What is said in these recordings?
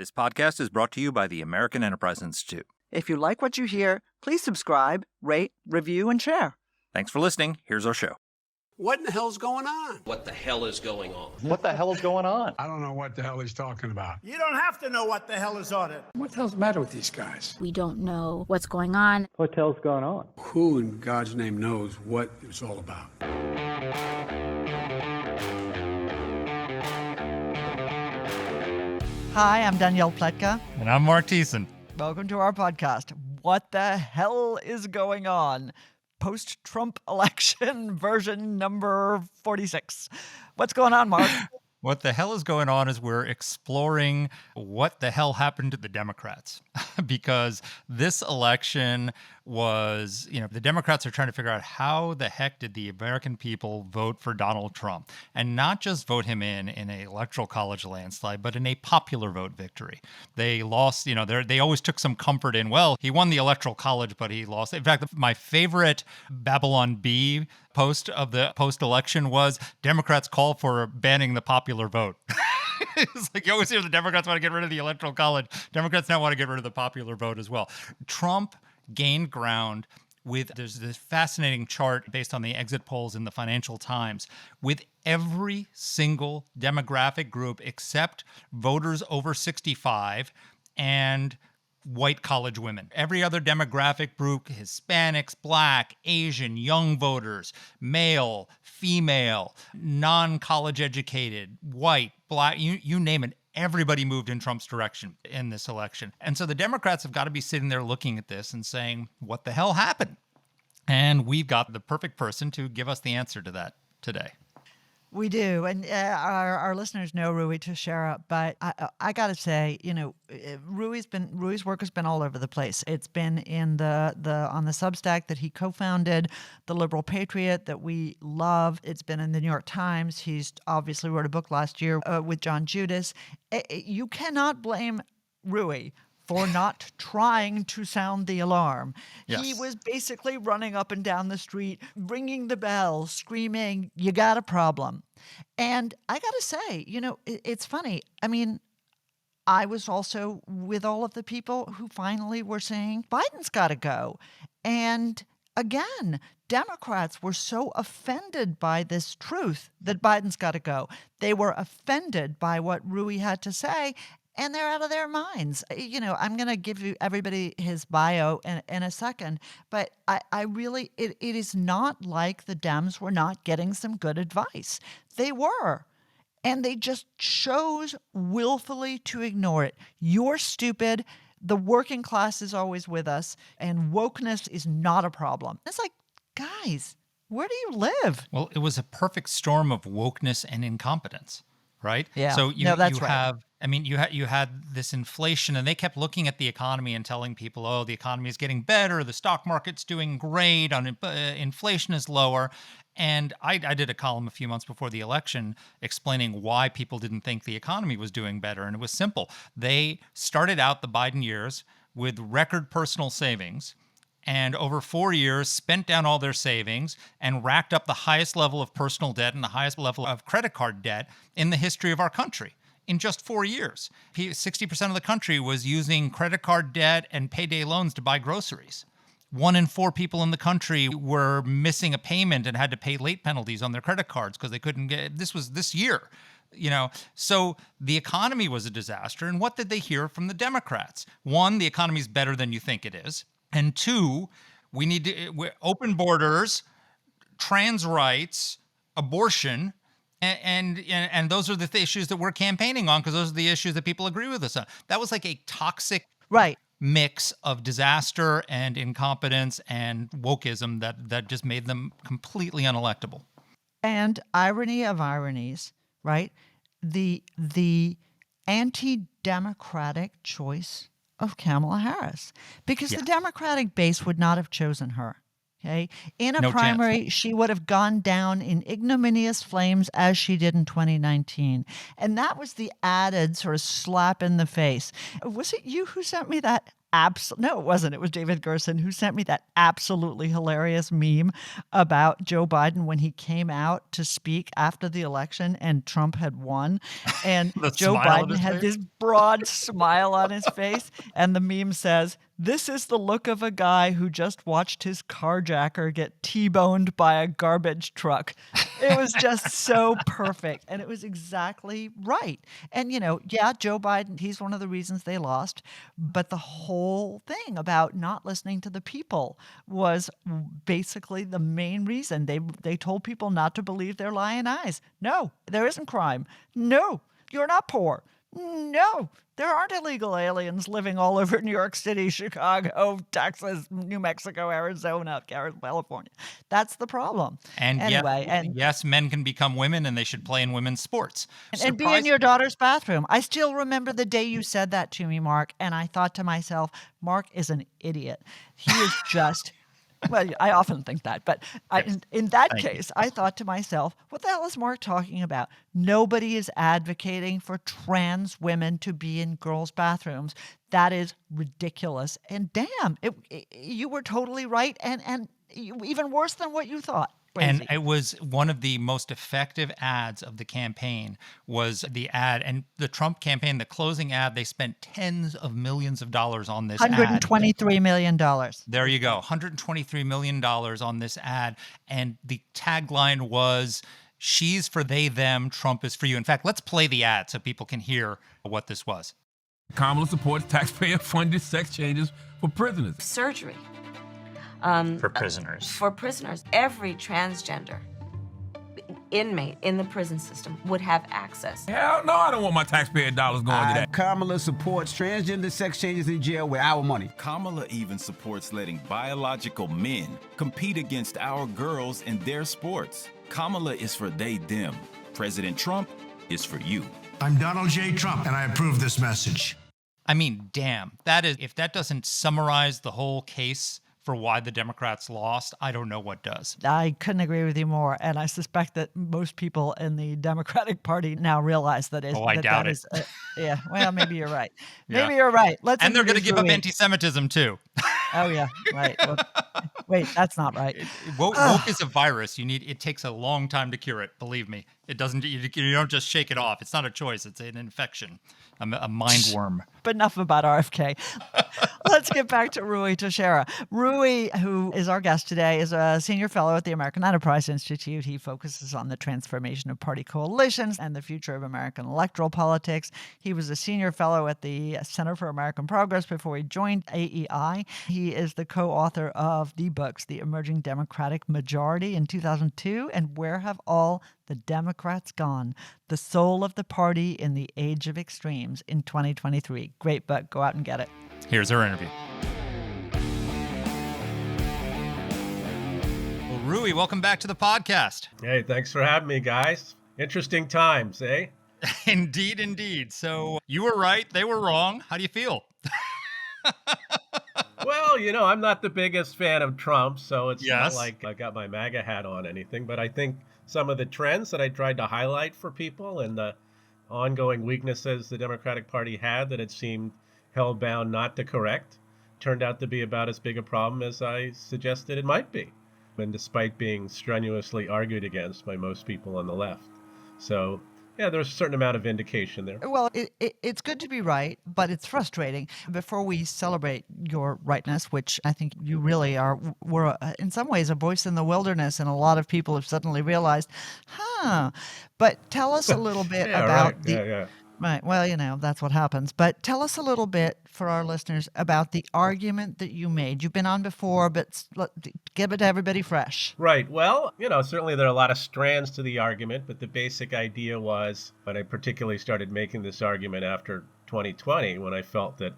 This podcast is brought to you by the American Enterprise Institute. If you like what you hear, please subscribe, rate, review, and share. Thanks for listening. Here's our show. What in the hell's going on? What the hell is going on? What the hell is going on? I don't know what the hell he's talking about. You don't have to know what the hell is on it. What the hell's the matter with these guys? We don't know what's going on. What the hell's going on? Who in God's name knows what it's all about? Hi, I'm Danielle Pletka. And I'm Mark Thiessen. Welcome to our podcast, What the Hell is Going On? Post-Trump election version number 46. What's going on, Mark? What the hell is going on is we're exploring what the hell happened to the Democrats. Because this election was, the Democrats are trying to figure out how the heck did the American people vote for Donald Trump, and not just vote him in an electoral college landslide, but in a popular vote victory. They lost, they always took some comfort in, well, he won the electoral college, but he lost. In fact, my favorite Babylon Bee post of the post-election was Democrats call for banning the popular vote. It's like you always hear the Democrats want to get rid of the electoral college. Democrats now want to get rid of the popular vote as well. Trump gained ground there's this fascinating chart based on the exit polls in the Financial Times with every single demographic group except voters over 65 and white college women. Every other demographic group, Hispanics, Black, Asian, young voters, male, female, non-college educated, white, Black, you name it. Everybody moved in Trump's direction in this election. And so the Democrats have got to be sitting there looking at this and saying, what the hell happened? And we've got the perfect person to give us the answer to that today. We do, and our listeners know Rui Teixeira, but I got to say, Rui's work has been all over the place. It's been in on the Substack that he co-founded, The Liberal Patriot, that we love. It's been in the New York Times. He's obviously wrote a book last year with John Judas. You cannot blame Rui for not trying to sound the alarm. Yes. He was basically running up and down the street, ringing the bell, screaming, you got a problem. And I got to say, it's funny. I mean, I was also with all of the people who finally were saying, Biden's got to go. And again, Democrats were so offended by this truth that Biden's got to go. They were offended by what Rui had to say, and they're out of their minds. I'm going to give you everybody his bio in a second, but I really, it is not like the Dems were not getting some good advice. They were. And they just chose willfully to ignore it. You're stupid. The working class is always with us, and wokeness is not a problem. It's like, guys, where do you live? Well, it was a perfect storm of wokeness and incompetence, right? Yeah. So you right. have, you had this inflation, and they kept looking at the economy and telling people, oh, the economy is getting better, the stock market's doing great, inflation is lower. And I did a column a few months before the election explaining why people didn't think the economy was doing better. And it was simple. They started out the Biden years with record personal savings, and over 4 years spent down all their savings and racked up the highest level of personal debt and the highest level of credit card debt in the history of our country. In just 4 years, 60% of the country was using credit card debt and payday loans to buy groceries. 1 in 4 people in the country were missing a payment and had to pay late penalties on their credit cards because they couldn't get, this was this year. So the economy was a disaster. And what did they hear from the Democrats? 1, the economy is better than you think it is. And 2, we need to open borders, trans rights, abortion, and those are the issues that we're campaigning on because those are the issues that people agree with us on. That was like a toxic mix of disaster and incompetence and wokeism that just made them completely unelectable. And irony of ironies, right? The anti-democratic choice of Kamala Harris, because the Democratic base would not have chosen her. Okay. In a primary, she would have gone down in ignominious flames as she did in 2019. And that was the added sort of slap in the face. Was it you who sent me that no, it wasn't. It was David Gerson who sent me that absolutely hilarious meme about Joe Biden when he came out to speak after the election and Trump had won. And The Joe smile on Biden his had face? this broad smile on his face. And the meme says, "This is the look of a guy who just watched his carjacker get T-boned by a garbage truck." It was just so perfect. And it was exactly right. And, yeah, Joe Biden, he's one of the reasons they lost. But the whole thing about not listening to the people was basically the main reason. They told people not to believe their lying eyes. No, there isn't crime. No, you're not poor. No, there aren't illegal aliens living all over New York City, Chicago, Texas, New Mexico, Arizona, California. That's the problem. And Anyway, yes, men can become women and they should play in women's sports. and be in your daughter's bathroom. I still remember the day you said that to me, Mark, and I thought to myself, Mark is an idiot. He is just. Well, I often think that, but in that case, I thought to myself, what the hell is Mark talking about? Nobody is advocating for trans women to be in girls' bathrooms. That is ridiculous. And damn, you were totally right, and even worse than what you thought. Crazy. And it was one of the most effective ads of the campaign was the ad. And the Trump campaign, the closing ad, they spent tens of millions of dollars on this ad. $123 million. There you go. $123 million on this ad. And the tagline was, "She's for they, them, Trump is for you." In fact, let's play the ad so people can hear what this was. Kamala supports taxpayer-funded sex changes for prisoners. Surgery. For prisoners. For prisoners. Every transgender inmate in the prison system would have access. Hell no, I don't want my taxpayer dollars going to that. Kamala supports transgender sex changes in jail with our money. Kamala even supports letting biological men compete against our girls in their sports. Kamala is for they, them. President Trump is for you. I'm Donald J. Trump, and I approve this message. I mean, damn. If that doesn't summarize the whole case for why the Democrats lost, I don't know what does. I couldn't agree with you more, and I suspect that most people in the Democratic Party now realize that is. Oh, I doubt it. Yeah, well, maybe you're right. Yeah. Maybe you're right. And they're going to give up anti-Semitism too. Oh yeah, right. Well, wait, that's not right. Woke is a virus. It takes a long time to cure it. Believe me, it doesn't. You don't just shake it off. It's not a choice. It's an infection, a mind worm. But enough about RFK. Let's get back to Rui Teixeira. Rui, who is our guest today, is a senior fellow at the American Enterprise Institute. He focuses on the transformation of party coalitions and the future of American electoral politics. He was a senior fellow at the Center for American Progress before he joined AEI. He is the co-author of the books The Emerging Democratic Majority in 2002 and Where Have All the Democrats Gone? The Soul of the Party in the Age of Extremes in 2023. Great book. Go out and get it. Here's our interview. Well, Rui, welcome back to the podcast. Hey, thanks for having me, guys. Interesting times, eh? Indeed, indeed. So you were right. They were wrong. How do you feel? Well, I'm not the biggest fan of Trump, so it's Yes. not like I got my MAGA hat on anything, but I think some of the trends that I tried to highlight for people and the ongoing weaknesses the Democratic Party had that it seemed hell-bound not to correct turned out to be about as big a problem as I suggested it might be, and despite being strenuously argued against by most people on the left. So, yeah, there's a certain amount of vindication there. Well, it's good to be right, but it's frustrating. Before we celebrate your rightness, which I think you really are, we're in some ways a voice in the wilderness, and a lot of people have suddenly realized, But tell us a little bit about Yeah. Right. Well, that's what happens. But tell us a little bit for our listeners about the argument that you made. You've been on before, but give it to everybody fresh. Right. Well, certainly there are a lot of strands to the argument, but the basic idea was, when I particularly started making this argument after 2020, when I felt that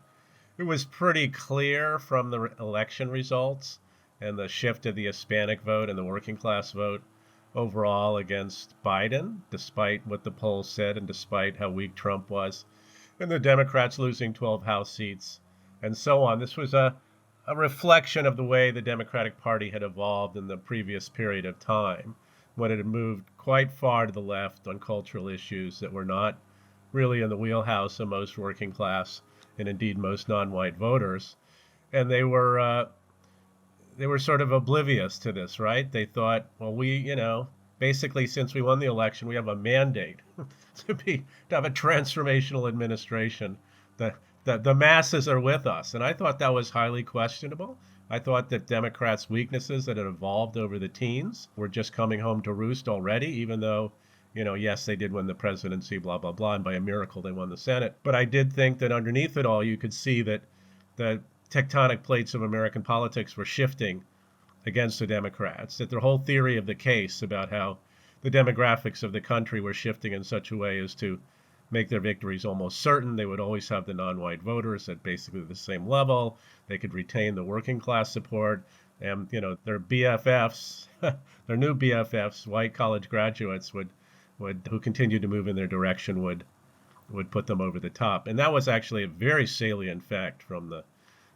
it was pretty clear from the election results and the shift of the Hispanic vote and the working class vote overall against Biden, despite what the polls said and despite how weak Trump was, and the Democrats losing 12 House seats and so on. This was a reflection of the way the Democratic Party had evolved in the previous period of time, when it had moved quite far to the left on cultural issues that were not really in the wheelhouse of most working class and indeed most non-white voters, and they were sort of oblivious to this, right? They thought, well, basically since we won the election, we have a mandate to have a transformational administration. The masses are with us, and I thought that was highly questionable. I thought that Democrats' weaknesses that had evolved over the teens were just coming home to roost already, even though, yes, they did win the presidency, blah, blah, blah, and by a miracle they won the Senate. But I did think that underneath it all, you could see that the tectonic plates of American politics were shifting against the Democrats, that their whole theory of the case about how the demographics of the country were shifting in such a way as to make their victories almost certain. They would always have the non-white voters at basically the same level. They could retain the working class support. And, their BFFs, their new BFFs, white college graduates who continued to move in their direction would put them over the top. And that was actually a very salient fact from the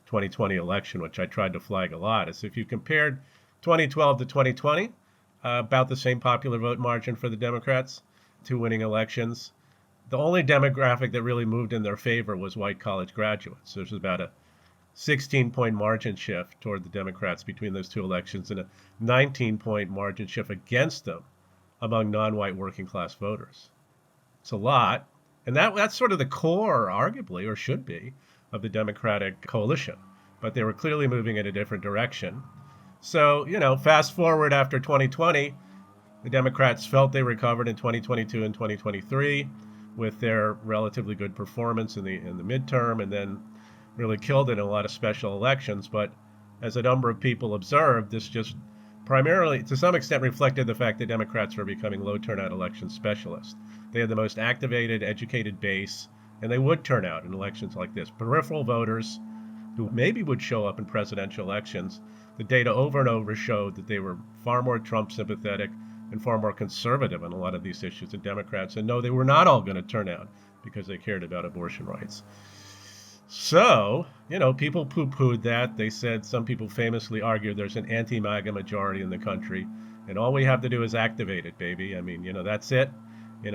2020 election, which I tried to flag a lot, is if you compared 2012 to 2020, about the same popular vote margin for the Democrats, two winning elections. The only demographic that really moved in their favor was white college graduates. There's about a 16-point margin shift toward the Democrats between those two elections and a 19-point margin shift against them among non-white working class voters. It's a lot. And that's sort of the core, arguably, or should be, of the Democratic coalition. But they were clearly moving in a different direction. So, fast forward after 2020, the Democrats felt they recovered in 2022 and 2023 with their relatively good performance in the midterm, and then really killed it in a lot of special elections. But as a number of people observed, this just primarily, to some extent, reflected the fact that Democrats were becoming low turnout election specialists. They had the most activated, educated base, and they would turn out in elections like this. Peripheral voters who maybe would show up in presidential elections. The data over and over showed that they were far more Trump sympathetic and far more conservative on a lot of these issues than Democrats. And no, they were not all going to turn out because they cared about abortion rights. So, people poo-pooed that. They said, some people famously argued there's an anti-MAGA majority in the country, and all we have to do is activate it, baby. I mean, that's it.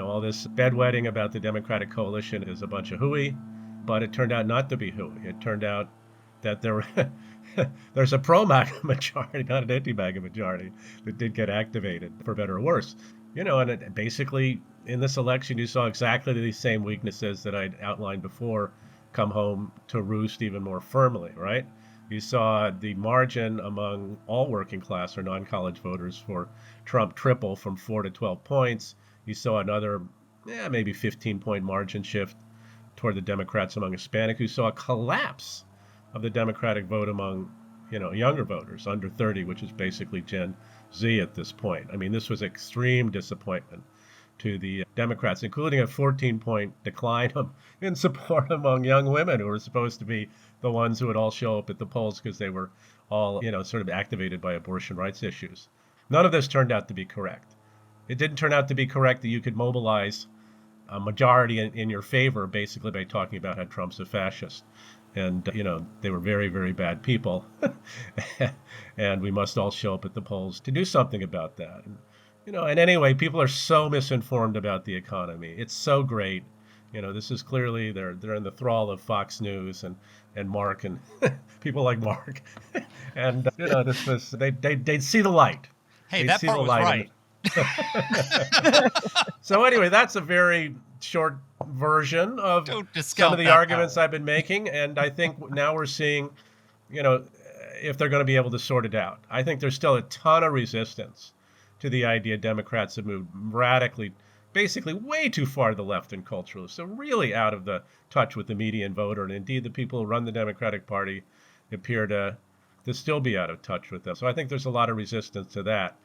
All this bedwetting about the Democratic coalition is a bunch of hooey, but it turned out not to be hooey. It turned out that there's a pro-MAGA majority, not an anti-MAGA majority, that did get activated, for better or worse. And basically, in this election, you saw exactly the same weaknesses that I'd outlined before come home to roost even more firmly, right? You saw the margin among all working class or non-college voters for Trump triple from 4 to 12 points. You saw another, maybe 15-point margin shift toward the Democrats among Hispanic. You saw a collapse of the Democratic vote among, younger voters, under 30, which is basically Gen Z at this point. I mean, this was extreme disappointment to the Democrats, including a 14-point decline in support among young women who were supposed to be the ones who would all show up at the polls because they were all, sort of activated by abortion rights issues. None of this turned out to be correct. It didn't turn out to be correct that you could mobilize a majority in your favor basically by talking about how Trump's a fascist. And, they were very, very bad people. And we must all show up at the polls to do something about that. And anyway, people are so misinformed about the economy. It's so great. This is clearly, they're in the thrall of Fox News and Mark and people like Mark. And, this was, they'd see the light. Hey, that part was right. So anyway, that's a very short version of some of the arguments I've been making. And I think now we're seeing, if they're going to be able to sort it out. I think there's still a ton of resistance to the idea Democrats have moved radically, basically way too far to the left and culturally. So really out of the touch with the median voter. And indeed, the people who run the Democratic Party appear to still be out of touch with them. So I think there's a lot of resistance to that.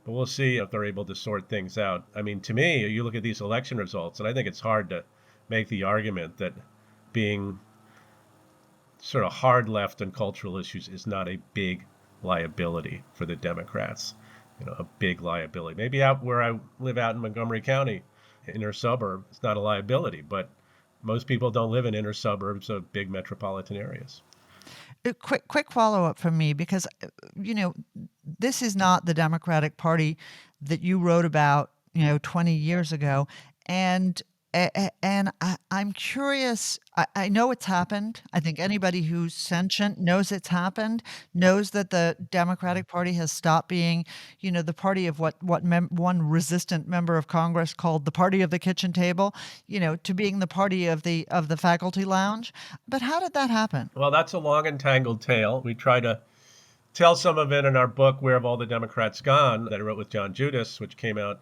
But we'll see if they're able to sort things out. I mean, to me, you look at these election results, and I think it's hard to make the argument that being sort of hard left on cultural issues is not a big liability for the Democrats. A big liability. Maybe out where I live out in Montgomery County, inner suburb, it's not a liability, but most people don't live in inner suburbs of big metropolitan areas. A quick follow-up from me, because, this is not the Democratic Party that you wrote about, 20 years ago. And And I'm curious. I know it's happened. I think anybody who's sentient knows it's happened, knows that the Democratic Party has stopped being, the party of what one resistant member of Congress called the party of the kitchen table, to being the party of the faculty lounge. But how did that happen? Well, that's a long and tangled tale. We try to tell some of it in our book, Where Have All the Democrats Gone, that I wrote with John Judas, which came out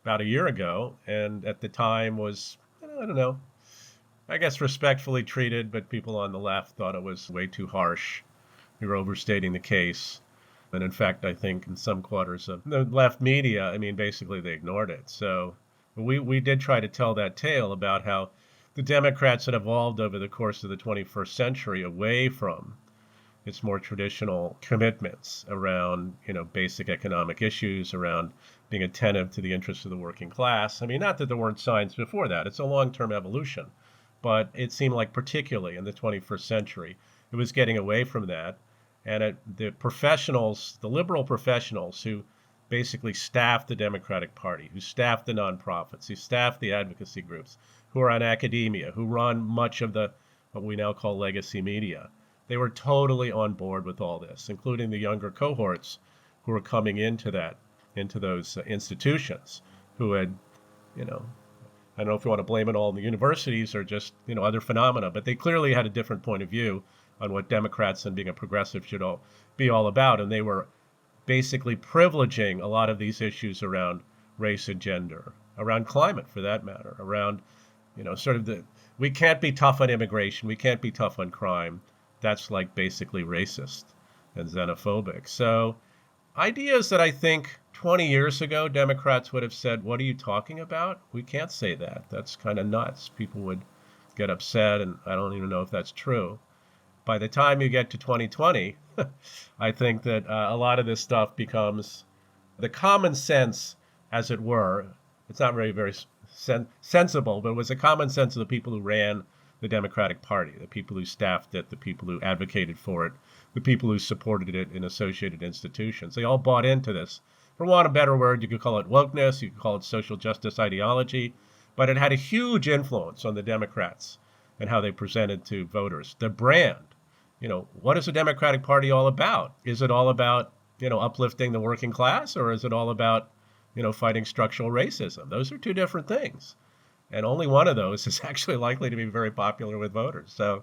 about a year ago, and at the time was, I don't know, I guess respectfully treated, but people on the left thought it was way too harsh. We were overstating the case. And in fact, I think in some quarters of the left media, basically they ignored it. So we did try to tell that tale about how the Democrats had evolved over the course of the 21st century away from its more traditional commitments around, basic economic issues, around being attentive to the interests of the working class. Not that there weren't signs before that. It's a long-term evolution. But it seemed like particularly in the 21st century, it was getting away from that. And the professionals, the liberal professionals who basically staffed the Democratic Party, who staffed the nonprofits, who staffed the advocacy groups, who are on academia, who run much of what we now call legacy media, they were totally on board with all this, including the younger cohorts who were coming into those institutions, who had, I don't know if you want to blame it all on the universities or just, other phenomena, but they clearly had a different point of view on what Democrats and being a progressive should be all about. And they were basically privileging a lot of these issues around race and gender, around climate for that matter, around, we can't be tough on immigration, we can't be tough on crime. That's like basically racist and xenophobic. So ideas that I think 20 years ago, Democrats would have said, what are you talking about? We can't say that. That's kind of nuts. People would get upset, and I don't even know if that's true. By the time you get to 2020, I think that a lot of this stuff becomes the common sense, as it were. It's not very sensible, but it was the common sense of the people who ran the Democratic Party, the people who staffed it, the people who advocated for it, the people who supported it in associated institutions. They all bought into this. For want of a better word, you could call it wokeness, you could call it social justice ideology, but it had a huge influence on the Democrats and how they presented to voters. The brand, what is the Democratic Party all about? Is it all about, uplifting the working class, or is it all about, fighting structural racism? Those are two different things. And only one of those is actually likely to be very popular with voters. So,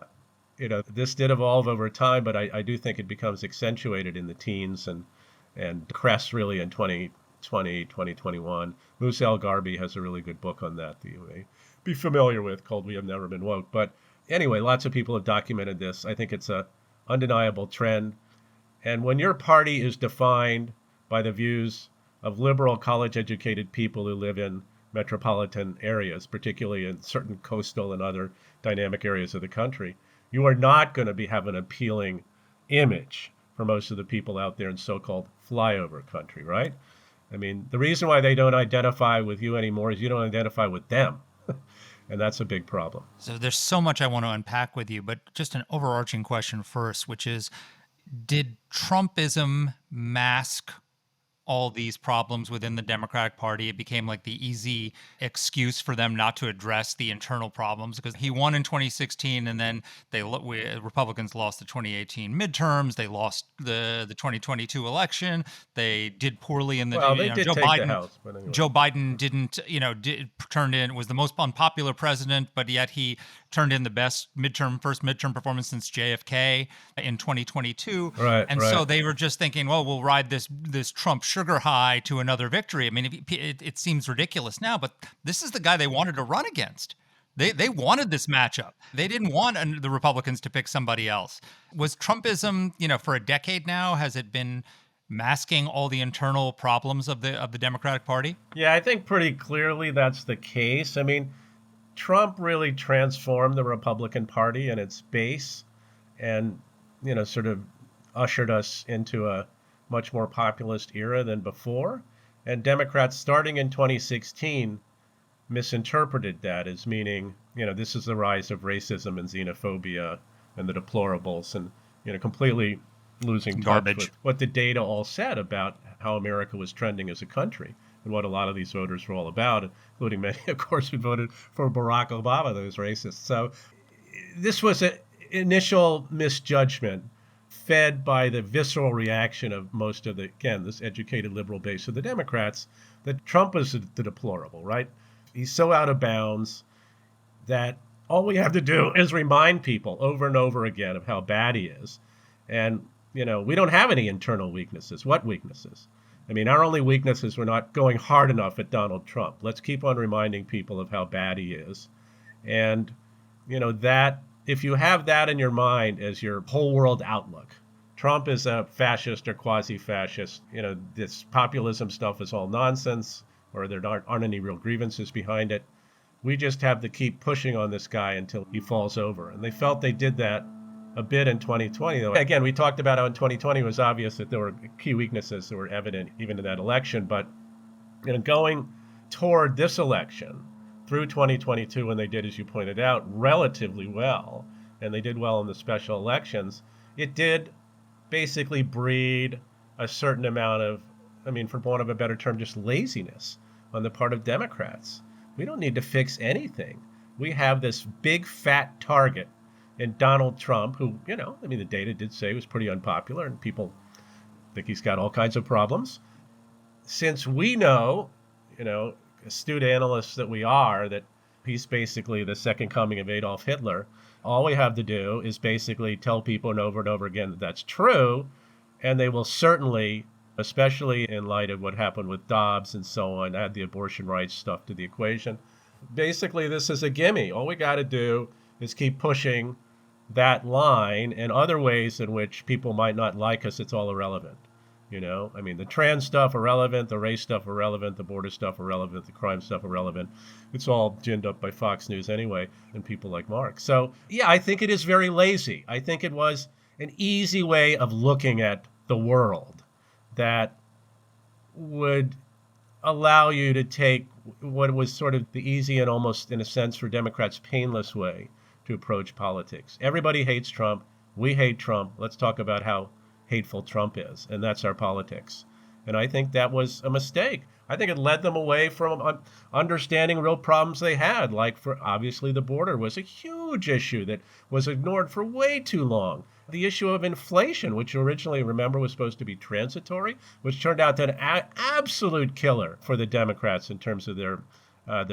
this did evolve over time, but I do think it becomes accentuated in the teens and crests really in 2020, 2021. Musa El-Garbi has a really good book on that you may be familiar with, called We Have Never Been Woke. But anyway, lots of people have documented this. I think it's a undeniable trend. And when your party is defined by the views of liberal college-educated people who live in metropolitan areas, particularly in certain coastal and other dynamic areas of the country, you are not going to have an appealing image for most of the people out there in so-called flyover country, right? The reason why they don't identify with you anymore is you don't identify with them. And that's a big problem. So there's so much I want to unpack with you, but just an overarching question first, which is, did Trumpism mask all these problems within the Democratic Party? It became like the easy excuse for them not to address the internal problems, because he won in 2016, and then Republicans lost the 2018 midterms. They lost the 2022 election. They did poorly in the Joe Biden didn't turned in, was the most unpopular president, but yet he turned in the best first midterm performance since JFK in 2022. So they were just thinking, well, we'll ride this Trump sugar high to another victory. It seems ridiculous now, but this is the guy they wanted to run against. They wanted this matchup. They didn't want the Republicans to pick somebody else. Was Trumpism, for a decade now, has it been masking all the internal problems of the Democratic Party? Yeah, I think pretty clearly that's the case. Trump really transformed the Republican Party and its base, and sort of ushered us into a much more populist era than before. And Democrats, starting in 2016, misinterpreted that as meaning, this is the rise of racism and xenophobia and the deplorables, and completely losing touch with what the data all said about how America was trending as a country. and what a lot of these voters were all about, including many, of course, who voted for Barack Obama, those racists. So this was an initial misjudgment fed by the visceral reaction of most of this educated liberal base of the Democrats, that Trump is the deplorable, right? He's so out of bounds that all we have to do is remind people over and over again of how bad he is. And, we don't have any internal weaknesses. What weaknesses? I mean, our only weakness is we're not going hard enough at Donald Trump. Let's keep on reminding people of how bad he is. And, that if you have that in your mind as your whole world outlook, Trump is a fascist or quasi-fascist, this populism stuff is all nonsense, or there aren't any real grievances behind it. We just have to keep pushing on this guy until he falls over. And they felt they did that a bit in 2020, though. Again, we talked about how in 2020 it was obvious that there were key weaknesses that were evident even in that election. But going toward this election through 2022, when they did, as you pointed out, relatively well, and they did well in the special elections, it did basically breed a certain amount of, for want of a better term, just laziness on the part of Democrats. We don't need to fix anything. We have this big fat target in Donald Trump, who, the data did say was pretty unpopular, and people think he's got all kinds of problems. Since we know, astute analysts that we are, that he's basically the second coming of Adolf Hitler, all we have to do is basically tell people over and over again that that's true, and they will certainly, especially in light of what happened with Dobbs and so on, add the abortion rights stuff to the equation. Basically, this is a gimme. All we got to do is keep pushing that line, and other ways in which people might not like us, it's all irrelevant. The trans stuff irrelevant, the race stuff irrelevant, the border stuff irrelevant, the crime stuff irrelevant. It's all ginned up by Fox News anyway, and people like Mark. So, yeah, I think it is very lazy. I think it was an easy way of looking at the world that would allow you to take what was sort of the easy and almost, in a sense, for Democrats, painless way to approach politics. Everybody hates Trump. We hate Trump. Let's talk about how hateful Trump is, and that's our politics. And I think that was a mistake. I think it led them away from understanding real problems they had, like, for obviously the border was a huge issue that was ignored for way too long. The issue of inflation, which originally, remember, was supposed to be transitory, which turned out to an absolute killer for the Democrats in terms of their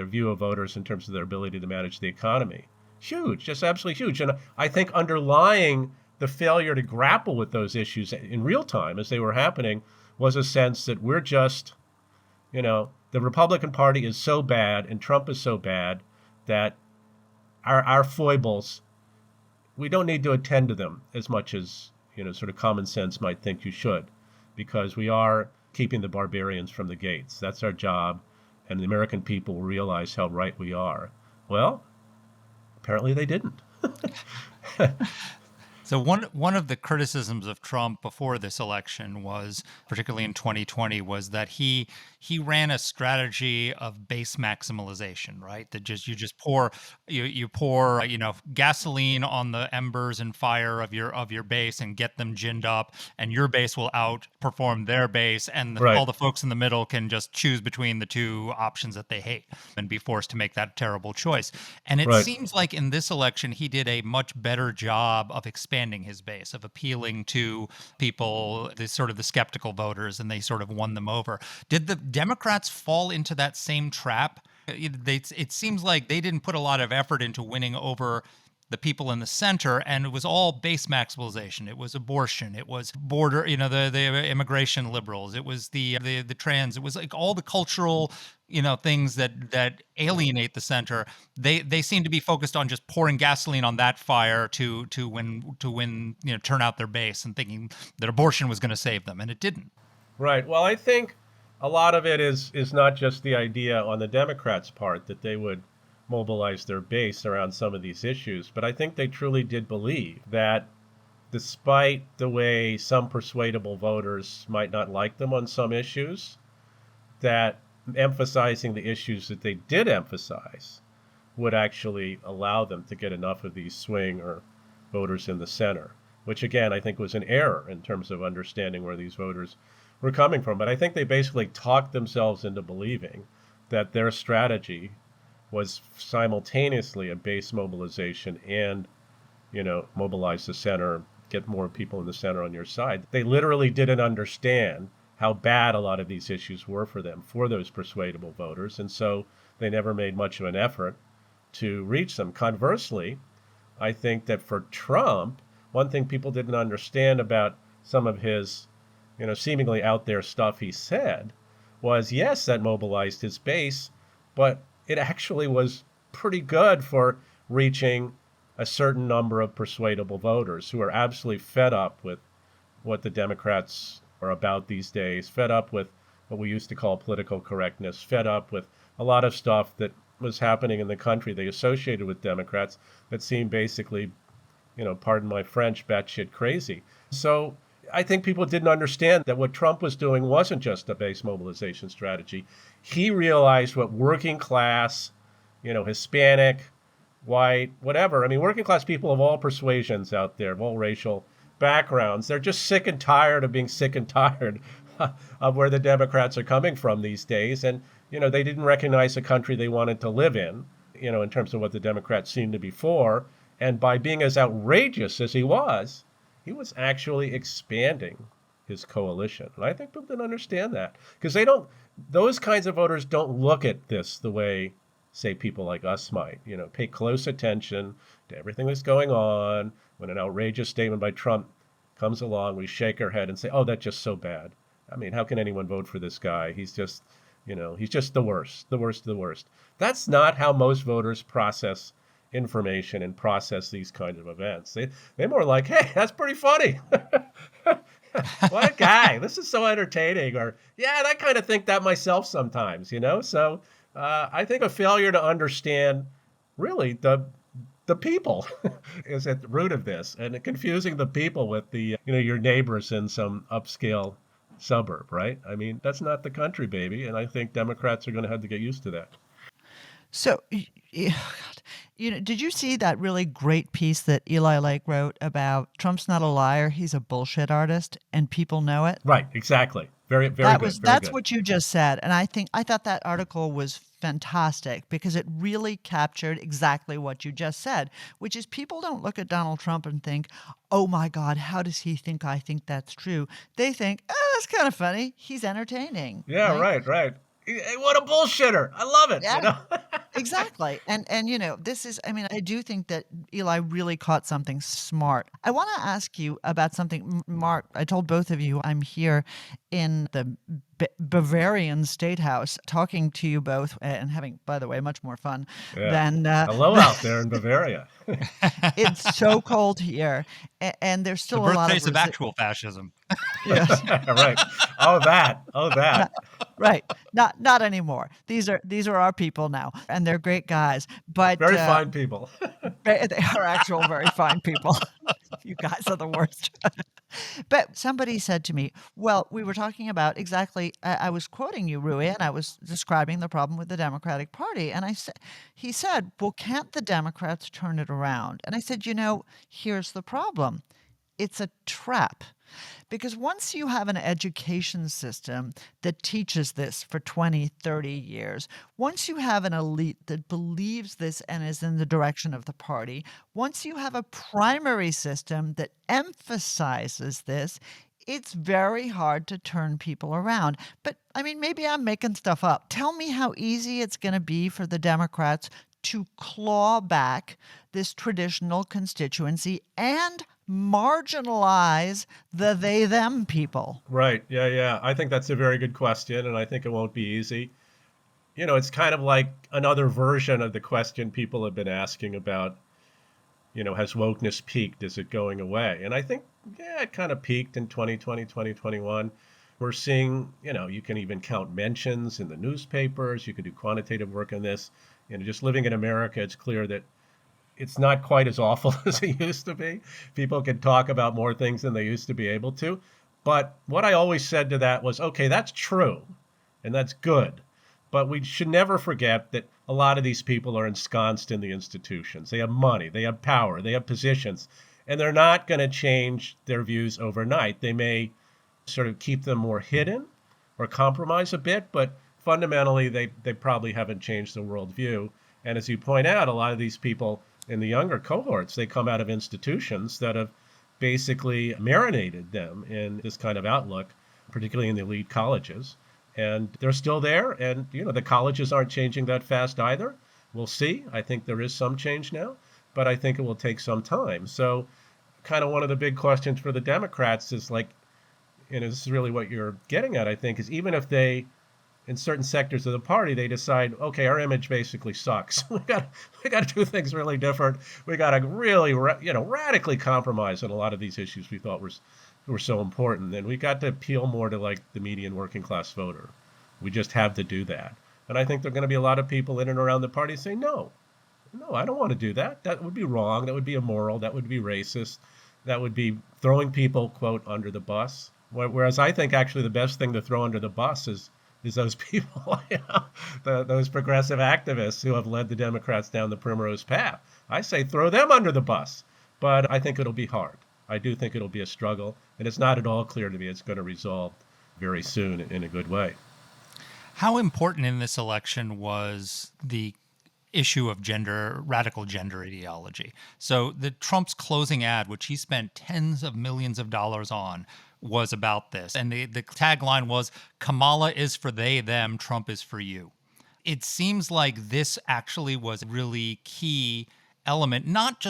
view of voters, in terms of their ability to manage the economy. Huge, just absolutely huge. And I think underlying the failure to grapple with those issues in real time as they were happening was a sense that we're just, the Republican Party is so bad and Trump is so bad that our foibles, we don't need to attend to them as much as, sort of common sense might think you should, because we are keeping the barbarians from the gates. That's our job, and the American people will realize how right we are. Well, apparently they didn't. So one of the criticisms of Trump before this election was, particularly in 2020, was that he ran a strategy of base maximalization, right? That you pour gasoline on the embers and fire of your base and get them ginned up, and your base will outperform their base, and all the folks in the middle can just choose between the two options that they hate and be forced to make that terrible choice. And it seems like in this election he did a much better job of expanding his base, of appealing to people, the skeptical voters, and they sort of won them over. Did the Democrats fall into that same trap? It seems like they didn't put a lot of effort into winning over the people in the center, and it was all base maximalization. It was abortion. It was border, the immigration liberals. It was the trans. It was like all the cultural, things that alienate the center. They seem to be focused on just pouring gasoline on that fire to win, turn out their base, and thinking that abortion was going to save them, and it didn't. Right. Well, I think a lot of it is not just the idea on the Democrats' part that they would mobilize their base around some of these issues, but I think they truly did believe that despite the way some persuadable voters might not like them on some issues, that emphasizing the issues that they did emphasize would actually allow them to get enough of these swing or voters in the center, which again I think was an error in terms of understanding where these voters were coming from. But I think they basically talked themselves into believing that their strategy was simultaneously a base mobilization and, mobilize the center, get more people in the center on your side. They literally didn't understand how bad a lot of these issues were for them, for those persuadable voters. And so they never made much of an effort to reach them. Conversely, I think that for Trump, one thing people didn't understand about some of his, seemingly out there stuff he said was, yes, that mobilized his base, but it actually was pretty good for reaching a certain number of persuadable voters who are absolutely fed up with what the Democrats are about these days, fed up with what we used to call political correctness, fed up with a lot of stuff that was happening in the country they associated with Democrats that seemed basically, pardon my French, batshit crazy. So I think people didn't understand that what Trump was doing wasn't just a base mobilization strategy. He realized what working class, Hispanic, white, whatever. I mean, working class people of all persuasions out there, of all racial backgrounds, they're just sick and tired of being sick and tired of where the Democrats are coming from these days. And, they didn't recognize the country they wanted to live in terms of what the Democrats seemed to be for. And by being as outrageous as he was actually expanding his coalition. And I think people didn't understand that because those kinds of voters don't look at this the way, say, people like us might, pay close attention to everything that's going on. When an outrageous statement by Trump comes along, we shake our head and say, oh, that's just so bad. I mean, how can anyone vote for this guy? He's just, he's just the worst of the worst. That's not how most voters process information and process these kinds of events. They're more like, hey, that's pretty funny. What a guy. This is so entertaining. Or, yeah, I kind of think that myself sometimes, So I think a failure to understand really the people is at the root of this, and confusing the people with the, your neighbors in some upscale suburb, right? I mean, that's not the country, baby. And I think Democrats are going to have to get used to that. So, did you see that really great piece that Eli Lake wrote about Trump's not a liar, he's a bullshit artist, and people know it? Right, exactly. Very, very good. That's what you just said, and I thought that article was fantastic because it really captured exactly what you just said, which is people don't look at Donald Trump and think, oh my God, how does he think I think that's true? They think, oh, that's kind of funny. He's entertaining. Yeah, right. Hey, what a bullshitter. I love it. Yeah, exactly. And this is, I do think that Eli really caught something smart. I want to ask you about something, Mark. I told both of you I'm here in the Bavarian State House talking to you both and having, by the way, much more fun than... Hello out there in Bavaria. It's so cold here, and there's still a lot of... The birthplace of actual fascism. Yes. Right. Oh, that. Right. Not anymore. These are our people now, and they're great guys. But very fine people. They are actual very fine people. You guys are the worst. But somebody said to me, well, we were talking about exactly, I was quoting you, Rui, and I was describing the problem with the Democratic Party. And he said, well, can't the Democrats turn it around? And I said, here's the problem. It's a trap. Because once you have an education system that teaches this for 20, 30 years, once you have an elite that believes this and is in the direction of the party, once you have a primary system that emphasizes this, it's very hard to turn people around. But, maybe I'm making stuff up. Tell me how easy it's going to be for the Democrats to claw back this traditional constituency and marginalize the they-them people. Right. Yeah. I think that's a very good question, and I think it won't be easy. It's kind of like another version of the question people have been asking about, has wokeness peaked? Is it going away? And I think, it kind of peaked in 2020, 2021. We're seeing, you can even count mentions in the newspapers. You can do quantitative work on this. Just living in America, it's clear that it's not quite as awful as it used to be. People can talk about more things than they used to be able to. But what I always said to that was, okay, that's true, and that's good. But we should never forget that a lot of these people are ensconced in the institutions. They have money, they have power, they have positions, and they're not going to change their views overnight. They may sort of keep them more hidden or compromise a bit, but fundamentally they probably haven't changed the worldview. And as you point out, a lot of these people in the younger cohorts, they come out of institutions that have basically marinated them in this kind of outlook, particularly in the elite colleges. And they're still there. And, the colleges aren't changing that fast either. We'll see. I think there is some change now, but I think it will take some time. So kind of one of the big questions for the Democrats is like, this is really what you're getting at, I think, is even if they, in certain sectors of the party, they decide, okay, our image basically sucks. we got to do things really different. We got to really, radically compromise on a lot of these issues we thought were so important. And we got to appeal more to like the median working class voter. We just have to do that. And I think there are going to be a lot of people in and around the party saying, no, I don't want to do that. That would be wrong. That would be immoral. That would be racist. That would be throwing people, quote, under the bus. Whereas I think actually the best thing to throw under the bus is those people, those progressive activists who have led the Democrats down the primrose path. I say throw them under the bus, but I think it'll be hard. I do think it'll be a struggle, and it's not at all clear to me it's going to resolve very soon in a good way. How important in this election was the issue of radical gender ideology? So the Trump's closing ad, which he spent tens of millions of dollars on, was about this. And the tagline was, Kamala is for they, them, Trump is for you. It seems like this actually was a really key element, not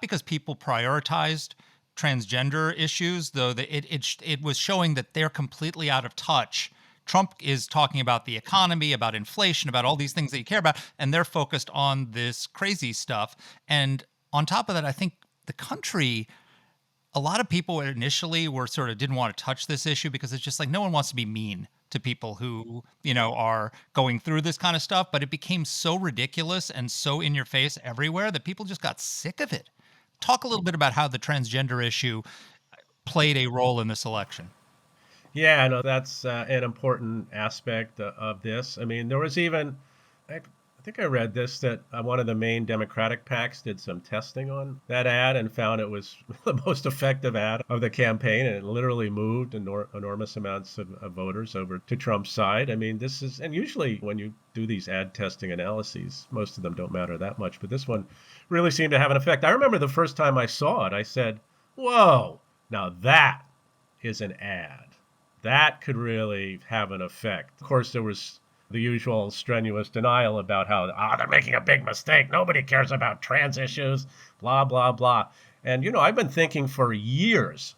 because people prioritized transgender issues, though it was showing that they're completely out of touch. Trump is talking about the economy, about inflation, about all these things that you care about, and they're focused on this crazy stuff. And on top of that, I think the country, a lot of people initially were sort of didn't want to touch this issue because it's just like no one wants to be mean to people who, are going through this kind of stuff. But it became so ridiculous and so in your face everywhere that people just got sick of it. Talk a little bit about how the transgender issue played a role in this election. Yeah, no, that's an important aspect of this. I mean, there was even, I think I read this, that one of the main Democratic PACs did some testing on that ad and found it was the most effective ad of the campaign, and it literally moved enormous amounts of voters over to Trump's side. I mean, this is, and usually when you do these ad testing analyses, most of them don't matter that much, but this one really seemed to have an effect. I remember the first time I saw it, I said, whoa, now that is an ad. That could really have an effect. Of course, there was the usual strenuous denial about how, they're making a big mistake. Nobody cares about trans issues, blah, blah, blah. And, I've been thinking for years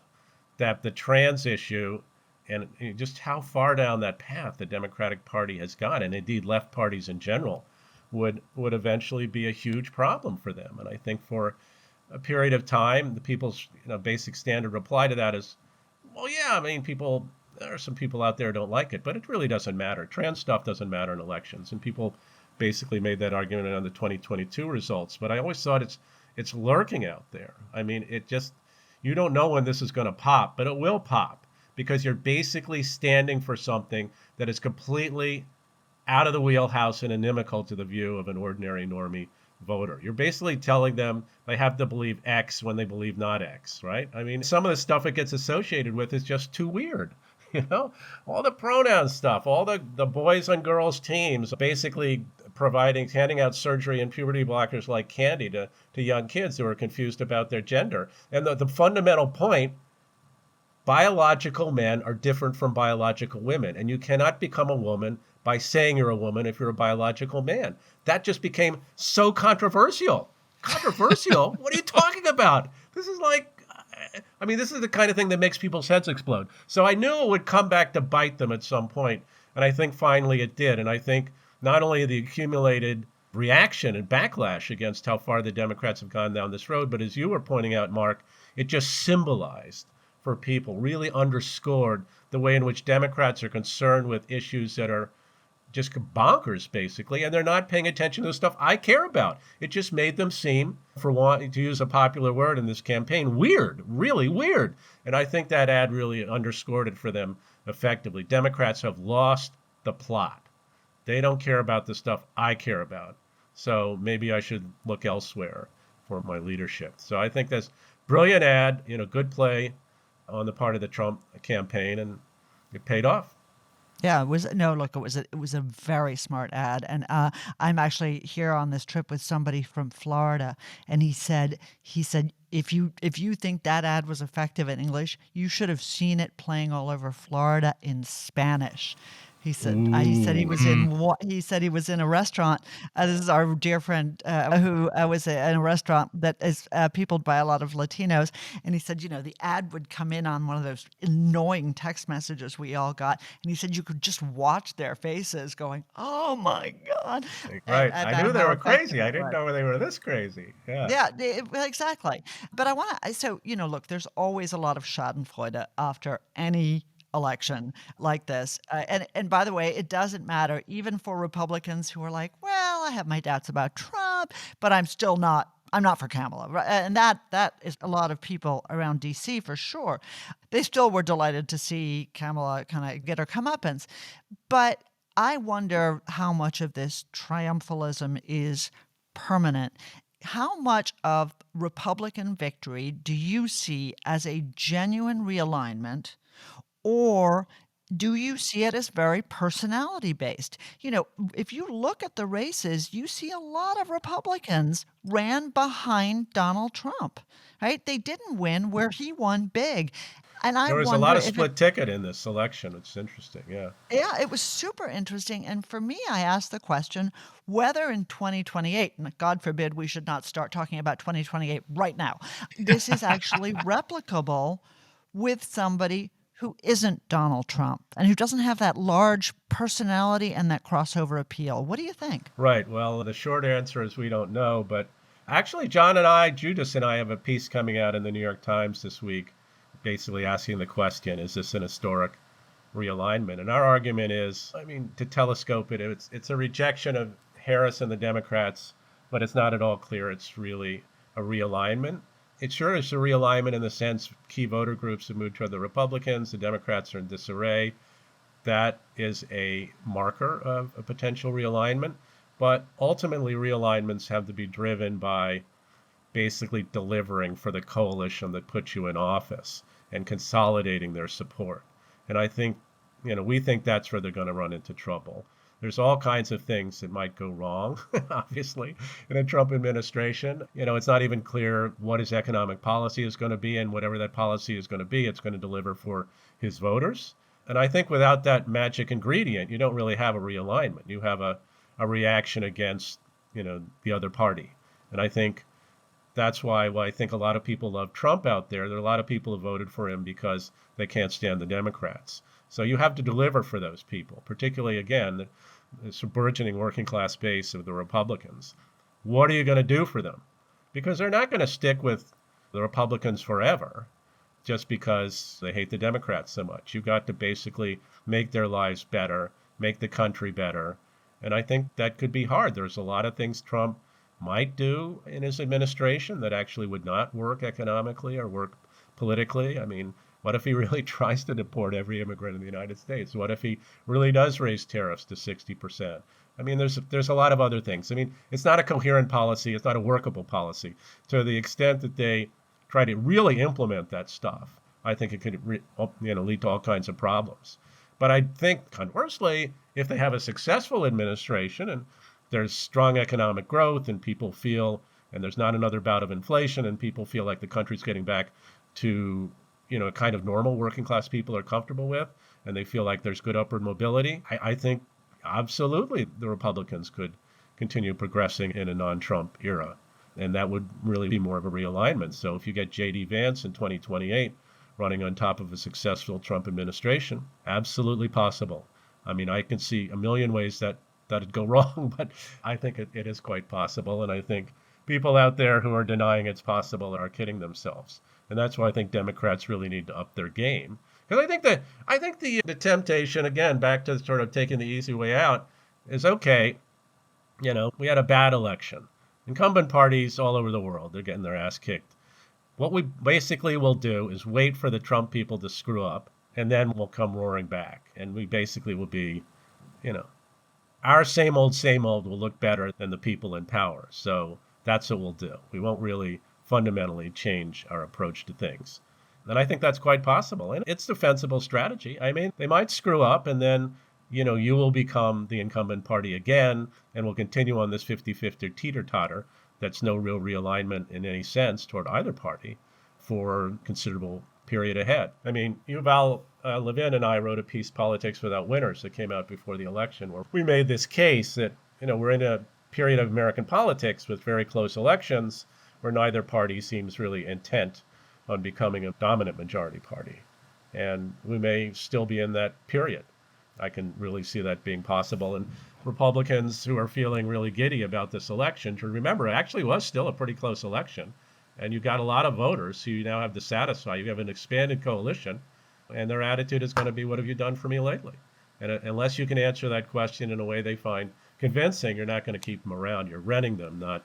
that the trans issue and just how far down that path the Democratic Party has gone, and indeed left parties in general, would eventually be a huge problem for them. And I think for a period of time, the people's basic standard reply to that is, well, yeah, I mean, there are some people out there who don't like it, but it really doesn't matter. Trans stuff doesn't matter in elections. And people basically made that argument on the 2022 results. But I always thought it's lurking out there. I mean, you don't know when this is going to pop, but it will pop because you're basically standing for something that is completely out of the wheelhouse and inimical to the view of an ordinary normie voter. You're basically telling them they have to believe X when they believe not X, right? I mean, some of the stuff it gets associated with is just too weird. All the pronoun stuff, all the boys and girls teams basically handing out surgery and puberty blockers like candy to young kids who are confused about their gender. And the fundamental point, biological men are different from biological women. And you cannot become a woman by saying you're a woman if you're a biological man. That just became so controversial. Controversial? What are you talking about? This is like, this is the kind of thing that makes people's heads explode. So I knew it would come back to bite them at some point, and I think finally it did. And I think not only the accumulated reaction and backlash against how far the Democrats have gone down this road, but as you were pointing out, Mark, it just symbolized for people, really underscored the way in which Democrats are concerned with issues that are just bonkers, basically, and they're not paying attention to the stuff I care about. It just made them seem, for wanting to use a popular word in this campaign, weird, really weird. And I think that ad really underscored it for them effectively. Democrats have lost the plot. They don't care about the stuff I care about. So maybe I should look elsewhere for my leadership. So I think that's brilliant ad, good play on the part of the Trump campaign, and it paid off. Yeah, it was a very smart ad, and I'm actually here on this trip with somebody from Florida, and he said if you think that ad was effective in English, you should have seen it playing all over Florida in Spanish. He said he said he was in a restaurant. This is our dear friend who was in a restaurant that is peopled by a lot of Latinos, and he said, the ad would come in on one of those annoying text messages we all got, and he said you could just watch their faces going, "Oh my God!" Right, I knew they were crazy. I didn't Right. know they were this crazy. Yeah. Yeah, exactly. But I want to, look, there's always a lot of schadenfreude after any election like this. And by the way, it doesn't matter, even for Republicans who are like, well, I have my doubts about Trump, but I'm not for Kamala. And that is a lot of people around D.C. for sure. They still were delighted to see Kamala kind of get her comeuppance. But I wonder how much of this triumphalism is permanent. How much of Republican victory do you see as a genuine realignment, or do you see it as very personality based? If you look at the races, you see a lot of Republicans ran behind Donald Trump, right? They didn't win where he won big. And I There was a wonder lot of if split ticket in this election. It's interesting, yeah. Yeah, it was super interesting. And for me, I asked the question whether in 2028, and God forbid we should not start talking about 2028 right now, this is actually replicable with somebody who isn't Donald Trump and who doesn't have that large personality and that crossover appeal. What do you think? Right. Well, the short answer is we don't know. But actually, Judas and I have a piece coming out in the New York Times this week, basically asking the question, is this an historic realignment? And our argument is, to telescope it, it's a rejection of Harris and the Democrats, but it's not at all clear it's really a realignment. It sure is a realignment in the sense key voter groups have moved toward the Republicans, the Democrats are in disarray. That is a marker of a potential realignment. But ultimately, realignments have to be driven by basically delivering for the coalition that puts you in office and consolidating their support. And I think, we think that's where they're going to run into trouble. There's all kinds of things that might go wrong, obviously, in a Trump administration. It's not even clear what his economic policy is going to be, and whatever that policy is going to be, it's going to deliver for his voters. And I think without that magic ingredient, you don't really have a realignment. You have a reaction against, the other party. And I think that's why I think a lot of people love Trump out there. There are a lot of people who voted for him because they can't stand the Democrats. So you have to deliver for those people, particularly, again, the burgeoning working class base of the Republicans. What are you going to do for them? Because they're not going to stick with the Republicans forever just because they hate the Democrats so much. You've got to basically make their lives better, make the country better. And I think that could be hard. There's a lot of things Trump might do in his administration that actually would not work economically or work politically. What if he really tries to deport every immigrant in the United States? What if he really does raise tariffs to 60%? There's a lot of other things. It's not a coherent policy. It's not a workable policy. To the extent that they try to really implement that stuff, I think it could lead to all kinds of problems. But I think, conversely, if they have a successful administration and there's strong economic growth and people feel, and there's not another bout of inflation, and people feel like the country's getting back to a kind of normal working class people are comfortable with, and they feel like there's good upward mobility, I think absolutely the Republicans could continue progressing in a non-Trump era. And that would really be more of a realignment. So if you get J.D. Vance in 2028 running on top of a successful Trump administration, absolutely possible. I can see a million ways that that'd go wrong, but I think it is quite possible. And I think people out there who are denying it's possible are kidding themselves. And that's why I think Democrats really need to up their game. Because I think the temptation, again, back to sort of taking the easy way out, is okay. We had a bad election. Incumbent parties all over the world, they're getting their ass kicked. What we basically will do is wait for the Trump people to screw up, and then we'll come roaring back. And we basically will be, our same old will look better than the people in power. So that's what we'll do. We won't really fundamentally change our approach to things. And I think that's quite possible. And it's defensible strategy. I mean, they might screw up and then, you will become the incumbent party again and will continue on this 50-50 teeter-totter. That's no real realignment in any sense toward either party for a considerable period ahead. I mean, Yuval Levin and I wrote a piece, Politics Without Winners, that came out before the election, where we made this case that, we're in a period of American politics with very close elections where neither party seems really intent on becoming a dominant majority party. And we may still be in that period. I can really see that being possible. And Republicans who are feeling really giddy about this election should remember it actually was still a pretty close election. And you've got a lot of voters who you now have to satisfy. You have an expanded coalition, and their attitude is going to be, what have you done for me lately? And unless you can answer that question in a way they find convincing, you're not going to keep them around. You're renting them, not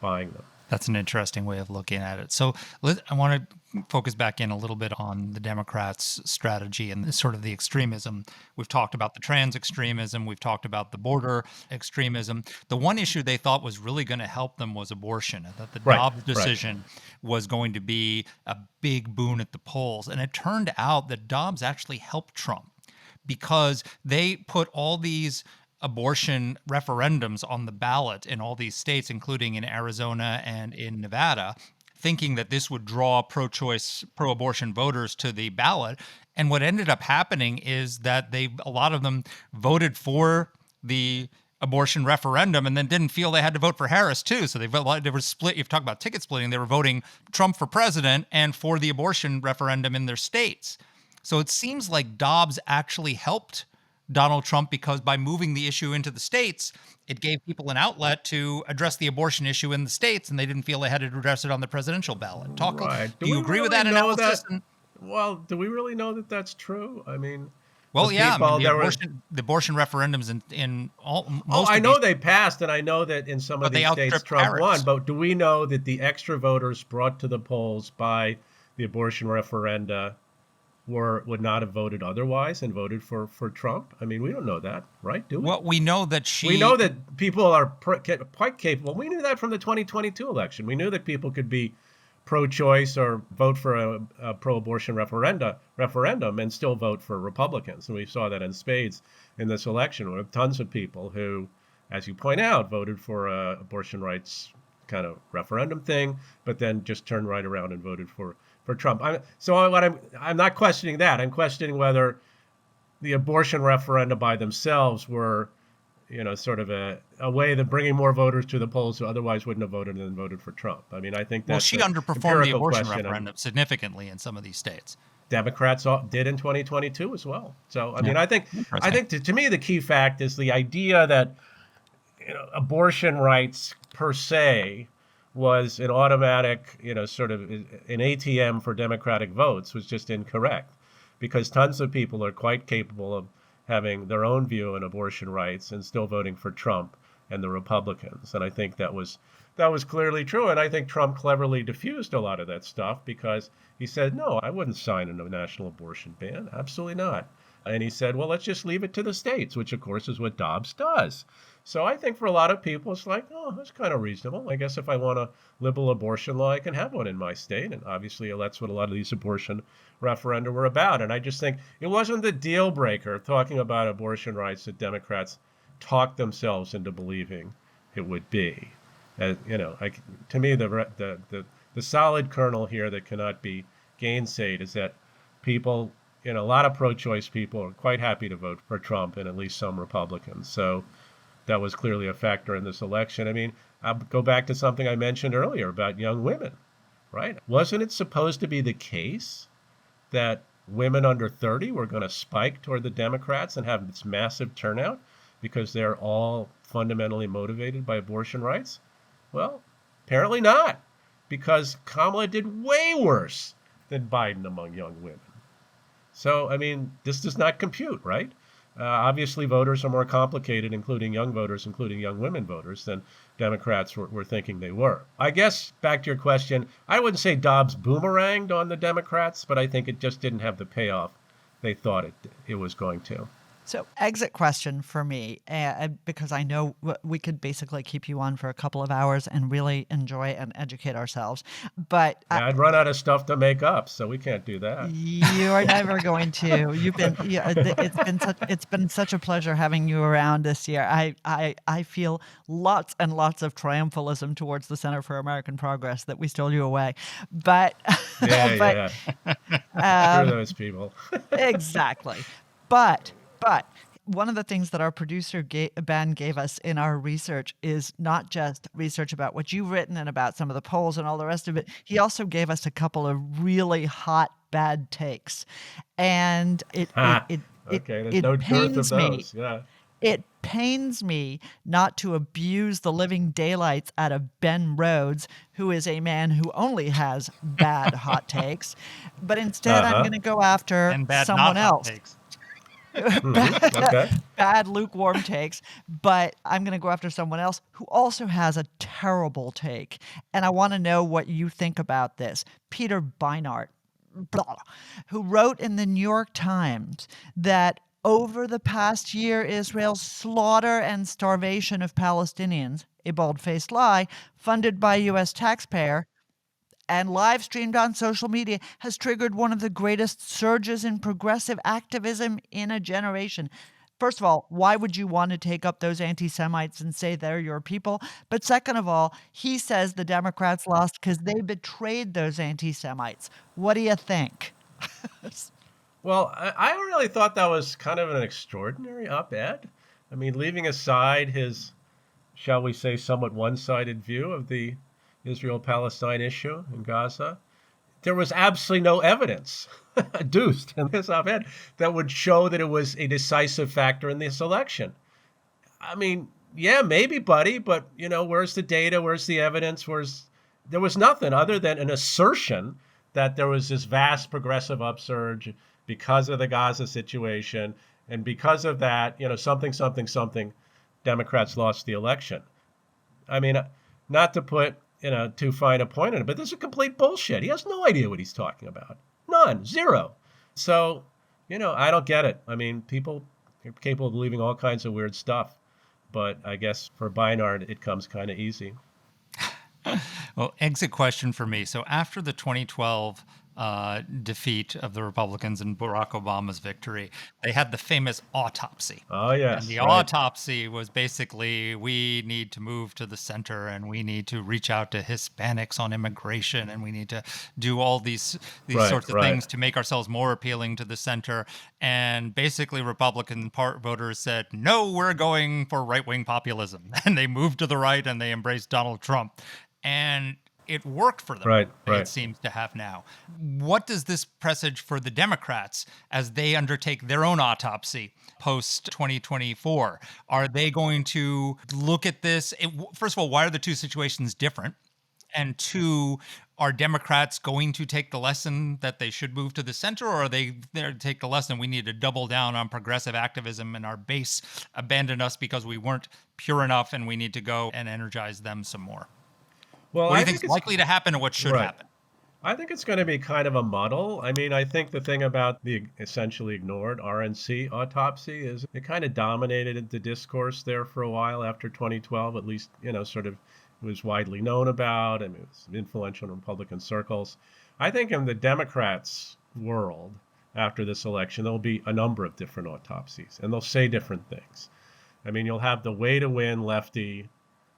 buying them. That's an interesting way of looking at it. So I want to focus back in a little bit on the Democrats' strategy and sort of the extremism. We've talked about the trans extremism. We've talked about the border extremism. The one issue they thought was really going to help them was abortion, and that the Dobbs decision was going to be a big boon at the polls. And it turned out that Dobbs actually helped Trump because they put all these abortion referendums on the ballot in all these states, including in Arizona and in Nevada, thinking that this would draw pro-choice, pro-abortion voters to the ballot. And what ended up happening is that a lot of them voted for the abortion referendum and then didn't feel they had to vote for Harris too. So they were split. You've talked about ticket splitting. They were voting Trump for president and for the abortion referendum in their states. So it seems like Dobbs actually helped Donald Trump because by moving the issue into the states, it gave people an outlet to address the abortion issue in the states, and they didn't feel they had to address it on the presidential ballot. Do you agree with that analysis? Well, do we really know that that's true? I mean, the abortion referendums in all. I know they passed, and I know that in some of these states Trump won. But do we know that the extra voters brought to the polls by the abortion referenda would not have voted otherwise and voted for Trump? I mean, we don't know that, right? Do we? Well, we know that we know that people are quite capable. We knew that from the 2022 election. We knew that people could be pro-choice or vote for a pro-abortion referendum and still vote for Republicans. And we saw that in spades in this election with tons of people who, as you point out, voted for abortion rights kind of referendum thing, but then just turned right around and voted for Trump. I'm not questioning that. I'm questioning whether the abortion referenda by themselves were, sort of a way of bringing more voters to the polls who otherwise wouldn't have voted and then voted for Trump. I mean, I think that's she underperformed the abortion referendum significantly in some of these states. Democrats did in 2022 as well. So, I mean, I think to me the key fact is the idea that abortion rights per se was an automatic, sort of an ATM for Democratic votes was just incorrect, because tons of people are quite capable of having their own view on abortion rights and still voting for Trump and the Republicans. And I think that was clearly true. And I think Trump cleverly diffused a lot of that stuff because he said, no, I wouldn't sign a national abortion ban. Absolutely not. And he said, well, let's just leave it to the states, which of course is what Dobbs does. So I think for a lot of people, it's like, oh, that's kind of reasonable. I guess if I want a liberal abortion law, I can have one in my state. And obviously, that's what a lot of these abortion referenda were about. And I just think it wasn't the deal breaker talking about abortion rights that Democrats talked themselves into believing it would be. To me, the solid kernel here that cannot be gainsaid is that people, a lot of pro-choice people are quite happy to vote for Trump and at least some Republicans. So that was clearly a factor in this election. I mean, I'll go back to something I mentioned earlier about young women, right? Wasn't it supposed to be the case that women under 30 were going to spike toward the Democrats and have this massive turnout because they're all fundamentally motivated by abortion rights? Well, apparently not, because Kamala did way worse than Biden among young women. So, I mean, this does not compute, right? Obviously, voters are more complicated, including young voters, including young women voters, than Democrats were thinking they were. I guess, back to your question, I wouldn't say Dobbs boomeranged on the Democrats, but I think it just didn't have the payoff they thought it was going to. So, exit question for me, because I know we could basically keep you on for a couple of hours and really enjoy and educate ourselves. But I'd run out of stuff to make up, so we can't do that. you are never going to. It's been such a pleasure having you around this year. I feel lots and lots of triumphalism towards the Center for American Progress that we stole you away. But Yeah. Screw those people. Exactly. But one of the things that our producer Ben gave us in our research is not just research about what you've written and about some of the polls and all the rest of it. He also gave us a couple of really hot bad takes, and it there's no dearth of those. Yeah. It pains me not to abuse the living daylights out of Ben Rhodes, who is a man who only has bad hot takes, but instead I'm going to go after and bad someone not else. Hot takes. Bad lukewarm takes, but I'm going to go after someone else who also has a terrible take. And I want to know what you think about this. Peter Beinart, who wrote in the New York Times that over the past year, Israel's slaughter and starvation of Palestinians, a bald-faced lie, funded by U.S. taxpayer, and live streamed on social media, has triggered one of the greatest surges in progressive activism in a generation. First of all, why would you want to take up those anti-Semites and say they're your people? But second of all, he says the Democrats lost because they betrayed those anti-Semites. What do you think? Well, I really thought that was kind of an extraordinary op-ed. I mean, leaving aside his, shall we say, somewhat one-sided view of the Israel-Palestine issue in Gaza, there was absolutely no evidence adduced in this op-ed that would show that it was a decisive factor in this election. I mean, yeah, maybe, buddy, but, where's the data? Where's the evidence? There was nothing other than an assertion that there was this vast progressive upsurge because of the Gaza situation, and because of that, something, Democrats lost the election. I mean, not to put too fine a point on it, but this is complete bullshit. He has no idea what he's talking about. None. Zero. So, I don't get it. I mean, people are capable of believing all kinds of weird stuff, but I guess for Beinart, it comes kind of easy. Well, exit question for me. So after the 2012 defeat of the Republicans and Barack Obama's victory, they had the famous autopsy. Oh, yes. And the autopsy was basically, we need to move to the center and we need to reach out to Hispanics on immigration and we need to do all these sorts of things to make ourselves more appealing to the center. And basically Republican voters said, no, we're going for right-wing populism. And they moved to the right and they embraced Donald Trump. And it worked for them, right. It seems to have now. What does this presage for the Democrats as they undertake their own autopsy post-2024? Are they going to look at this? First of all, why are the two situations different? And two, are Democrats going to take the lesson that they should move to the center, or are they there to take the lesson we need to double down on progressive activism and our base abandoned us because we weren't pure enough and we need to go and energize them some more? Well, what do you think is likely to happen and what should happen? I think it's going to be kind of a muddle. I mean, I think the thing about the essentially ignored RNC autopsy is it kind of dominated the discourse there for a while after 2012, at least, sort of it was widely known about. I mean, it was influential in Republican circles. I think in the Democrats' world after this election, there'll be a number of different autopsies and they'll say different things. I mean, you'll have the way to win lefty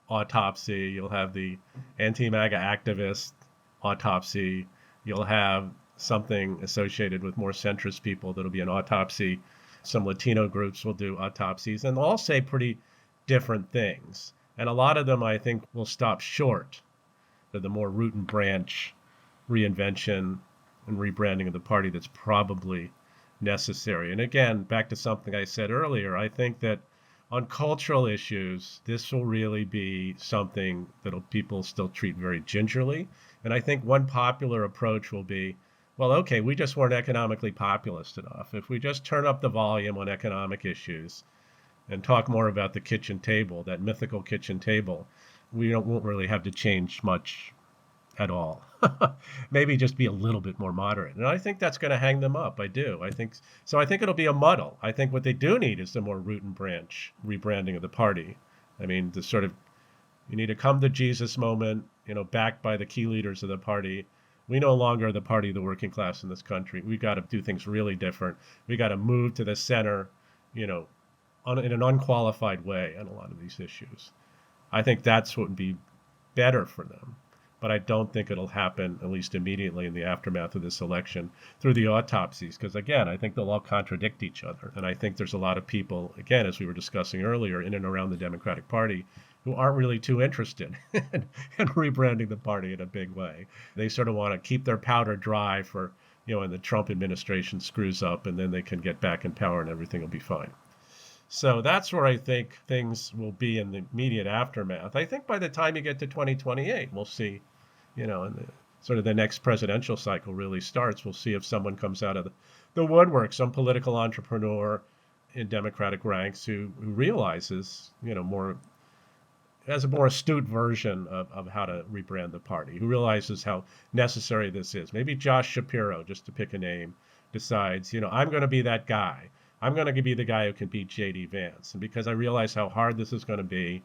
autopsy, you'll have the anti-MAGA activist autopsy, you'll have something associated with more centrist people that'll be an autopsy, some Latino groups will do autopsies, and they'll all say pretty different things. And a lot of them, I think, will stop short of the more root and branch reinvention and rebranding of the party that's probably necessary. And again, back to something I said earlier, I think that on cultural issues, this will really be something that people still treat very gingerly. And I think one popular approach will be, well, okay, we just weren't economically populist enough. If we just turn up the volume on economic issues and talk more about the kitchen table, that mythical kitchen table, we won't really have to change much at all. Maybe just be a little bit more moderate. And I think that's going to hang them up. I do. I think it'll be a muddle. I think what they do need is some more root and branch rebranding of the party. I mean, you need a come to Jesus moment, backed by the key leaders of the party. We no longer are the party of the working class in this country. We've got to do things really different. We got to move to the center, in an unqualified way on a lot of these issues. I think that's what would be better for them. But I don't think it'll happen, at least immediately in the aftermath of this election, through the autopsies. Because, again, I think they'll all contradict each other. And I think there's a lot of people, again, as we were discussing earlier, in and around the Democratic Party who aren't really too interested in rebranding the party in a big way. They sort of want to keep their powder dry for, when the Trump administration screws up, and then they can get back in power and everything will be fine. So that's where I think things will be in the immediate aftermath. I think by the time you get to 2028, we'll see, and the next presidential cycle really starts. We'll see if someone comes out of the woodwork, some political entrepreneur in Democratic ranks who realizes, has a more astute version of how to rebrand the party, who realizes how necessary this is. Maybe Josh Shapiro, just to pick a name, decides, I'm going to be that guy. I'm going to be the guy who can beat J.D. Vance. And because I realize how hard this is going to be,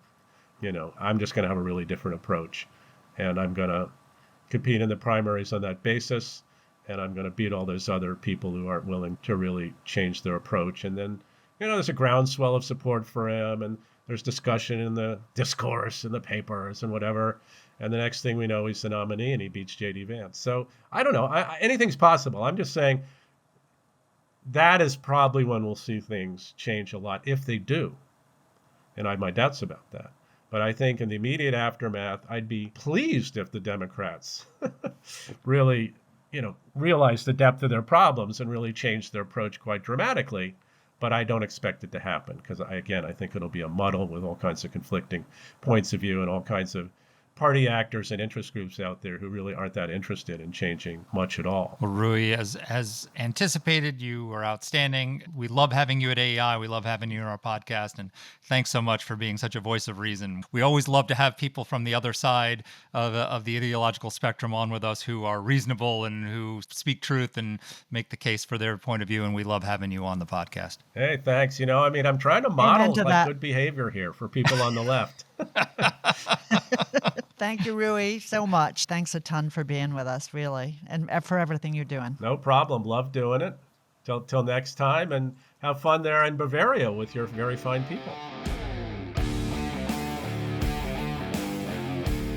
I'm just going to have a really different approach. And I'm going to compete in the primaries on that basis. And I'm going to beat all those other people who aren't willing to really change their approach. And then, there's a groundswell of support for him. And there's discussion in the discourse in the papers and whatever. And the next thing we know, he's the nominee and he beats J.D. Vance. So I don't know. Anything's possible. I'm just saying, that is probably when we'll see things change a lot, if they do. And I have my doubts about that. But I think in the immediate aftermath, I'd be pleased if the Democrats really, realize the depth of their problems and really change their approach quite dramatically. But I don't expect it to happen because, I think it'll be a muddle with all kinds of conflicting points of view and all kinds of party actors and interest groups out there who really aren't that interested in changing much at all. Well, Rui, as anticipated, you are outstanding. We love having you at AEI. We love having you on our podcast. And thanks so much for being such a voice of reason. We always love to have people from the other side of the ideological spectrum on with us who are reasonable and who speak truth and make the case for their point of view. And we love having you on the podcast. Hey, thanks. I'm trying to model good behavior here for people on the left. Thank you, Rui, so much. Thanks a ton for being with us, really, and for everything you're doing. No problem. Love doing it. Till next time, and have fun there in Bavaria with your very fine people.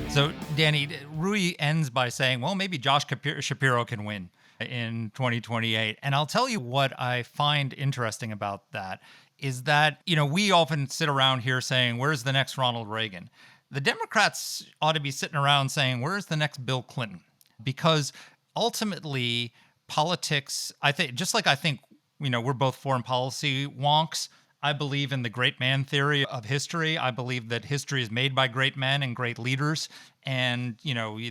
So, Danny, Rui ends by saying, well, maybe Josh Shapiro can win in 2028. And I'll tell you what I find interesting about that is that, we often sit around here saying, where's the next Ronald Reagan? The Democrats ought to be sitting around saying, where's the next Bill Clinton? Because ultimately, politics, I think we're both foreign policy wonks. I believe in the great man theory of history. I believe that history is made by great men and great leaders. And,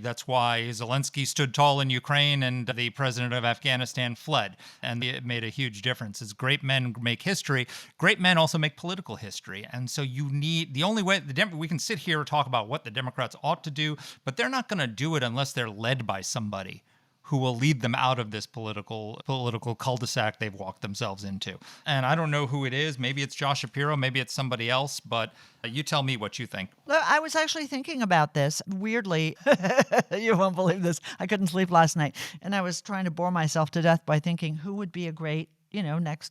that's why Zelensky stood tall in Ukraine and the president of Afghanistan fled. And it made a huge difference. As great men make history, great men also make political history. And so the only way, we can sit here and talk about what the Democrats ought to do, but they're not going to do it unless they're led by somebody who will lead them out of this political cul-de-sac they've walked themselves into. And I don't know who it is. Maybe it's Josh Shapiro. Maybe it's somebody else. But you tell me what you think. I was actually thinking about this. Weirdly, you won't believe this. I couldn't sleep last night. And I was trying to bore myself to death by thinking who would be a great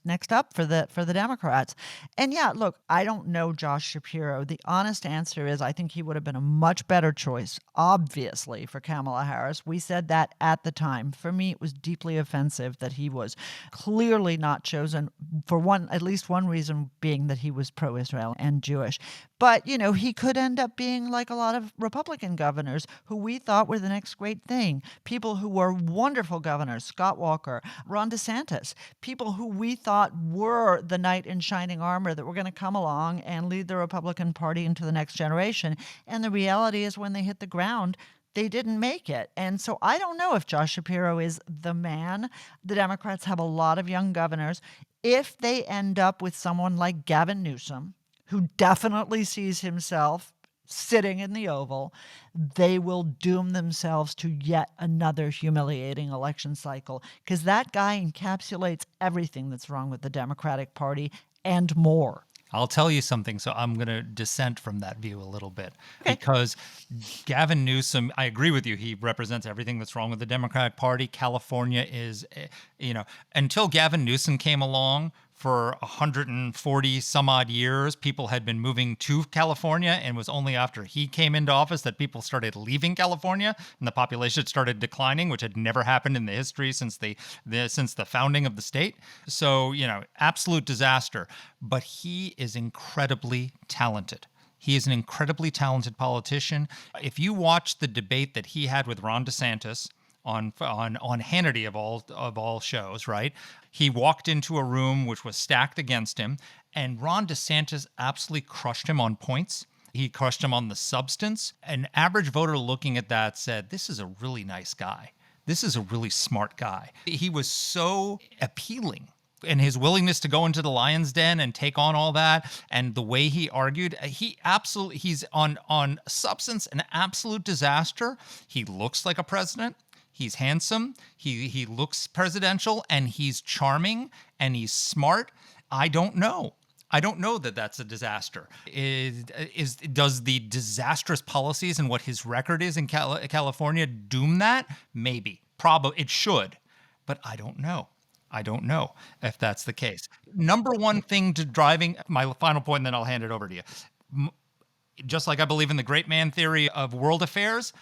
next up for the Democrats. And yeah, look, I don't know Josh Shapiro. The honest answer is I think he would have been a much better choice, obviously, for Kamala Harris. We said that at the time. For me, it was deeply offensive that he was clearly not chosen for at least one reason being that he was pro-Israel and Jewish. But, he could end up being like a lot of Republican governors who we thought were the next great thing. People who were wonderful governors, Scott Walker, Ron DeSantis, people who we thought were the knight in shining armor that were going to come along and lead the Republican Party into the next generation. And the reality is when they hit the ground, they didn't make it. And so I don't know if Josh Shapiro is the man. The Democrats have a lot of young governors. If they end up with someone like Gavin Newsom, who definitely sees himself sitting in the Oval, they will doom themselves to yet another humiliating election cycle, because that guy encapsulates everything that's wrong with the Democratic Party and more. I'll tell you something, so I'm going to dissent from that view a little bit. Because Gavin Newsom, I agree with you, he represents everything that's wrong with the Democratic Party. California is, until Gavin Newsom came along, for 140 some odd years, people had been moving to California, and it was only after he came into office that people started leaving California and the population started declining, which had never happened in the history since the founding of the state. So, absolute disaster. But he is incredibly talented. He is an incredibly talented politician. If you watch the debate that he had with Ron DeSantis on Hannity of all shows, right? He walked into a room which was stacked against him, and Ron DeSantis absolutely crushed him on points. He crushed him on the substance. An average voter looking at that said, this is a really nice guy. This is a really smart guy. He was so appealing. And his willingness to go into the lion's den and take on all that, and the way he argued, he's on substance an absolute disaster. He looks like a president. He's handsome. He looks presidential, and he's charming, and he's smart. I don't know that that's a disaster. Does the disastrous policies and what his record is in California doom that? Maybe. Probably. It should. But I don't know. I don't know if that's the case. Number one thing to driving, my final point, and then I'll hand it over to you. Just like I believe in the great man theory of world affairs,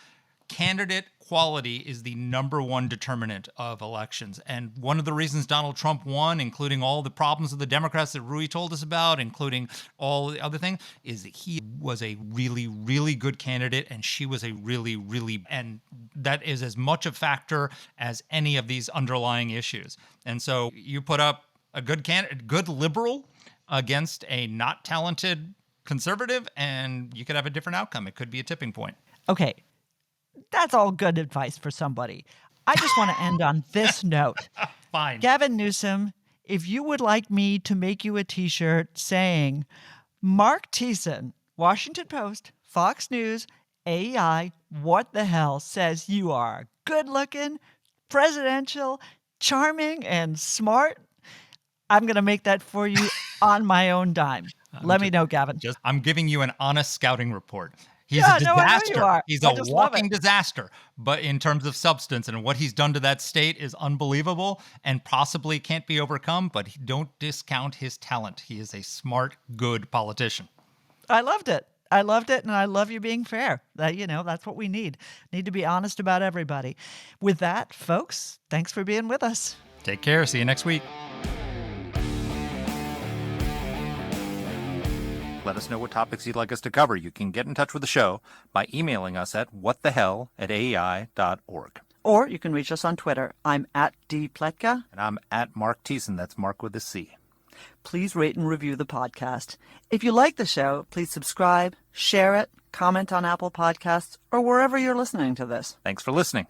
candidate quality is the number one determinant of elections. And one of the reasons Donald Trump won, including all the problems of the Democrats that Rui told us about, including all the other things, is that he was a really, really good candidate, and she was a really, really, and that is as much a factor as any of these underlying issues. And so you put up a good candidate, good liberal against a not talented conservative, and you could have a different outcome. It could be a tipping point. Okay. That's all good advice for somebody. I just want to end on this note. Fine. Gavin Newsom, if you would like me to make you a T-shirt saying, Mark Thiessen, Washington Post, Fox News, AEI, what the hell, says you are good-looking, presidential, charming, and smart, I'm going to make that for you on my own dime. Let me know, Gavin. I'm giving you an honest scouting report. He's a disaster. No, I know you are. He's a walking disaster. But in terms of substance and what he's done to that state is unbelievable and possibly can't be overcome. But don't discount his talent. He is a smart, good politician. I loved it. And I love you being fair. That's what we need. Need to be honest about everybody. With that, folks, thanks for being with us. Take care. See you next week. Let us know what topics you'd like us to cover. You can get in touch with the show by emailing us at whatthehell@aei.org. Or you can reach us on Twitter. I'm at @dpletka. And I'm at Mark Thiessen. That's Mark with a C. Please rate and review the podcast. If you like the show, please subscribe, share it, comment on Apple Podcasts, or wherever you're listening to this. Thanks for listening.